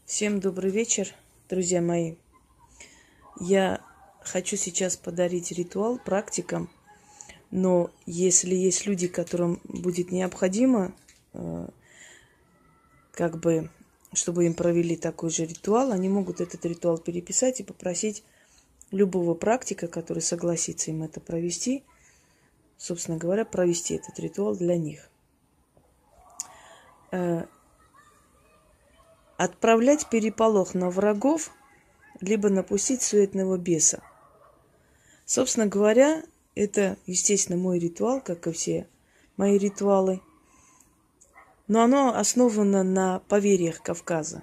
Всем добрый вечер, друзья мои. Я хочу сейчас подарить ритуал практикам, но если есть люди, которым будет необходимо, чтобы им провели такой же ритуал, они могут этот ритуал переписать и попросить любого практика, который согласится им это провести, собственно говоря, провести этот ритуал для них. Отправлять переполох на врагов, либо напустить суетного беса. Собственно говоря, это, естественно, мой ритуал, как и все мои ритуалы. Но оно основано на поверьях Кавказа.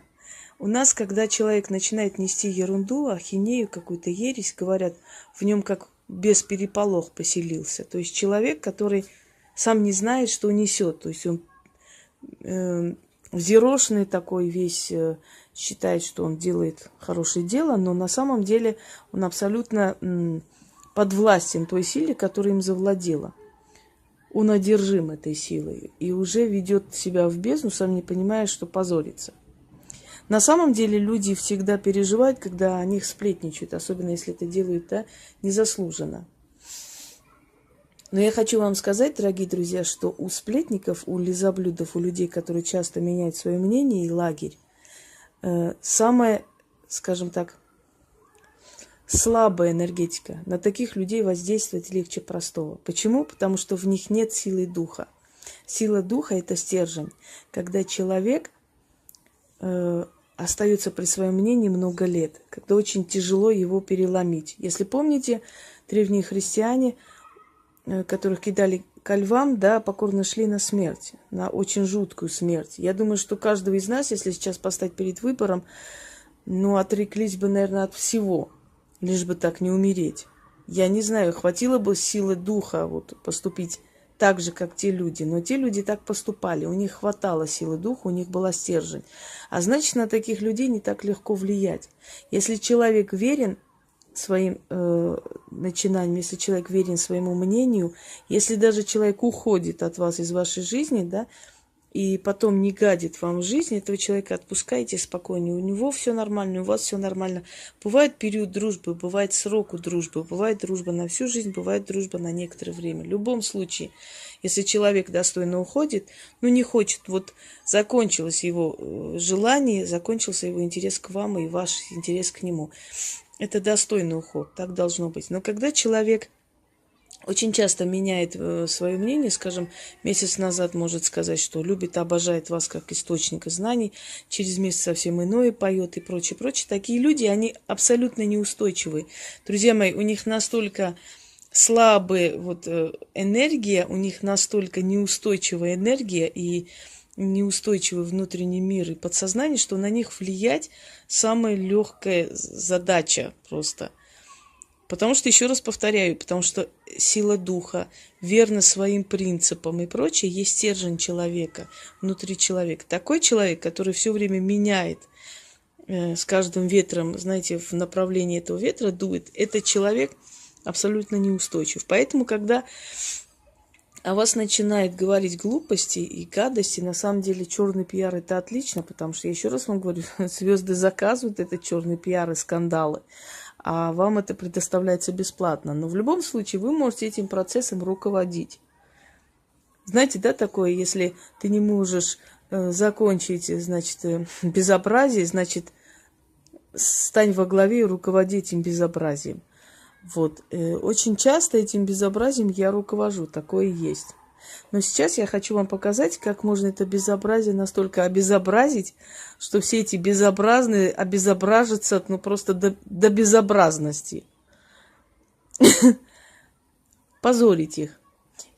У нас, когда человек начинает нести ерунду, ахинею, какую-то ересь, говорят, в нем как бес переполох поселился. То есть человек, который сам не знает, что несет. То есть он взъерошенный такой весь, считает, что он делает хорошее дело, но на самом деле он абсолютно подвластен той силе, которая им завладела. Он одержим этой силой и уже ведет себя в бездну, сам не понимая, что позорится. На самом деле люди всегда переживают, когда о них сплетничают, особенно если это делают незаслуженно. Но я хочу вам сказать, дорогие друзья, что у сплетников, у лизоблюдов, у людей, которые часто меняют свое мнение и лагерь, самая, скажем так, слабая энергетика. На таких людей воздействовать легче простого. Почему? Потому что в них нет силы духа. Сила духа – это стержень. Когда человек остается при своем мнении много лет, когда очень тяжело его переломить. Если помните, древние христиане, которых кидали ко львам, покорно шли на смерть, на очень жуткую смерть. Я думаю, что каждого из нас, если сейчас поставить перед выбором, отреклись бы, наверное, от всего, лишь бы так не умереть. Я не знаю, хватило бы силы духа поступить так же, как те люди. Но те люди так поступали. У них хватало силы духа, у них была стержень. А значит, на таких людей не так легко влиять. Если человек верен своим начинаниям, если человек верен своему мнению, если даже человек уходит от вас из вашей жизни, и потом не гадит вам в жизни, этого человека отпускайте спокойнее. У него все нормально, у вас все нормально. Бывает период дружбы, бывает срок у дружбы, бывает дружба на всю жизнь, бывает дружба на некоторое время. В любом случае, если человек достойно уходит, не хочет, закончилось его желание, закончился его интерес к вам и ваш интерес к нему. Это достойный уход, так должно быть. Но когда человек очень часто меняет свое мнение, скажем, месяц назад может сказать, что любит, обожает вас как источника знаний, через месяц совсем иное поет и прочее, прочее. Такие люди, они абсолютно неустойчивые. Друзья мои, у них настолько слабая энергия, у них настолько неустойчивая энергия и неустойчивый внутренний мир и подсознание, что на них влиять самая легкая задача просто. Потому что, еще раз повторяю, потому что сила духа, верность своим принципам и прочее, есть стержень человека, внутри человека. Такой человек, который все время меняет с каждым ветром, знаете, в направлении этого ветра дует, этот человек абсолютно неустойчив. Поэтому, когда о вас начинает говорить глупости и гадости, на самом деле черный пиар – это отлично, потому что, я еще раз вам говорю, звезды заказывают этот черный пиар и скандалы, а вам это предоставляется бесплатно. Но в любом случае вы можете этим процессом руководить. Знаете, такое, если ты не можешь закончить, значит, безобразие, значит, стань во главе и руководи этим безобразием. Очень часто этим безобразием я руковожу, такое есть. Но сейчас я хочу вам показать, как можно это безобразие настолько обезобразить, что все эти безобразные обезображатся просто до безобразности. Позорить их.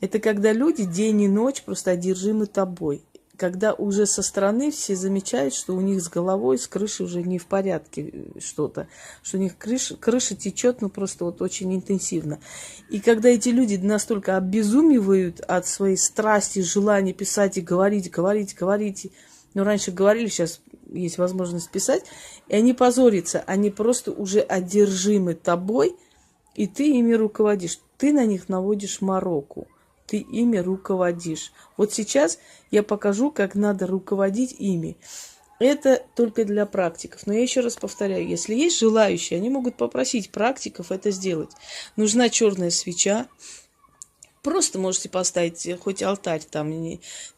Это когда люди день и ночь просто одержимы тобой. Когда уже со стороны все замечают, что у них с головой, с крышей уже не в порядке что-то, что у них крыша течет, просто очень интенсивно. И когда эти люди настолько обезумевают от своей страсти, желания писать и говорить, раньше говорили, сейчас есть возможность писать, и они позорятся, они просто уже одержимы тобой, и ты ими руководишь, ты на них наводишь мороку. Ты ими руководишь. Сейчас я покажу, как надо руководить ими. Это только для практиков. Но я еще раз повторяю, если есть желающие, они могут попросить практиков это сделать. Нужна черная свеча. Просто можете поставить, хоть алтарь там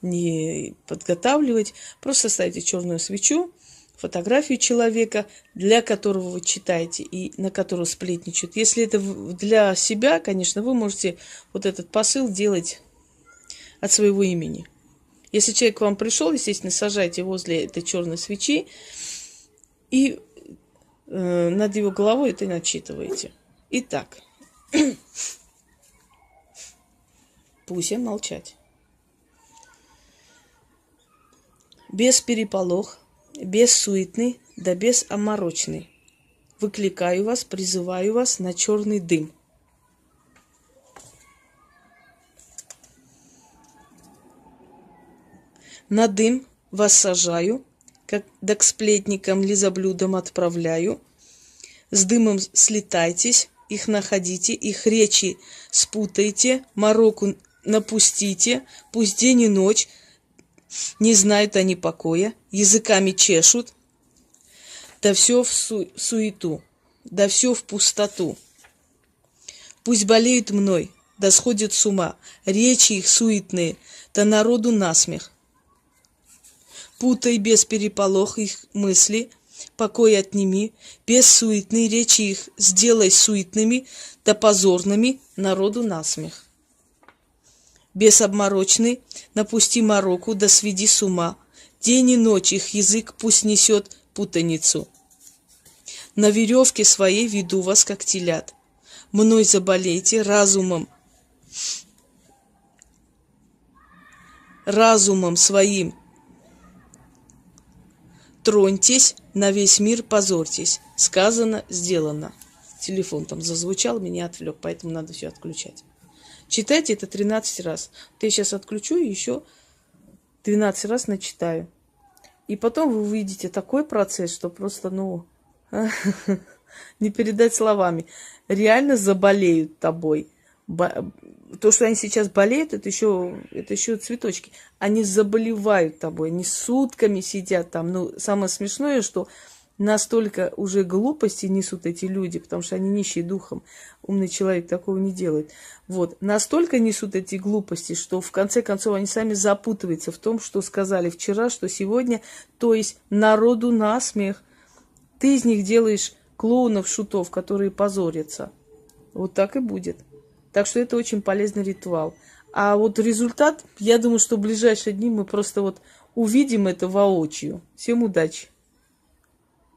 не подготавливать. Просто ставите черную свечу, фотографию человека, для которого вы читаете и на которого сплетничают. Если это для себя, конечно, вы можете вот этот посыл делать от своего имени. Если человек к вам пришел, естественно, сажайте возле этой черной свечи и над его головой это начитываете. Итак, пусть молчать. Без переполох, без суетный, да без оморочный. Выкликаю вас, призываю вас на черный дым. На дым вас сажаю, да к сплетникам лизоблюдам отправляю. С дымом слетайтесь, их находите, их речи спутайте, мороку напустите, пусть день и ночь не знают они покоя, языками чешут, да все в суету, да все в пустоту. Пусть болеют мной, да сходят с ума, речи их суетные, да народу насмех. Путай без переполох их мысли, покой отними, без суетной речи их сделай суетными, да позорными народу насмех. Без обморочный напусти мороку, да сведи с ума, день и ночь их язык пусть несет путаницу. На веревке своей веду вас, как телят, мной заболейте разумом своим. Троньтесь, на весь мир позорьтесь. Сказано, сделано. Телефон там зазвучал, меня отвлек, поэтому надо все отключать. Читайте это 13 раз. Я сейчас отключу и еще 12 раз начитаю. И потом вы увидите такой процесс, что просто, не передать словами. Реально заболеют тобой. То, что они сейчас болеют, это еще цветочки. Они заболевают тобой, они сутками сидят там. Самое смешное, что настолько уже глупости несут эти люди, потому что они нищие духом. Умный человек такого не делает. Вот. Настолько несут эти глупости, что в конце концов они сами запутываются в том, что сказали вчера, что сегодня. То есть народу насмех. Ты из них делаешь клоунов, шутов, которые позорятся. Вот так и будет. Так что это очень полезный ритуал. А вот результат, я думаю, что в ближайшие дни мы просто увидим это воочию. Всем удачи!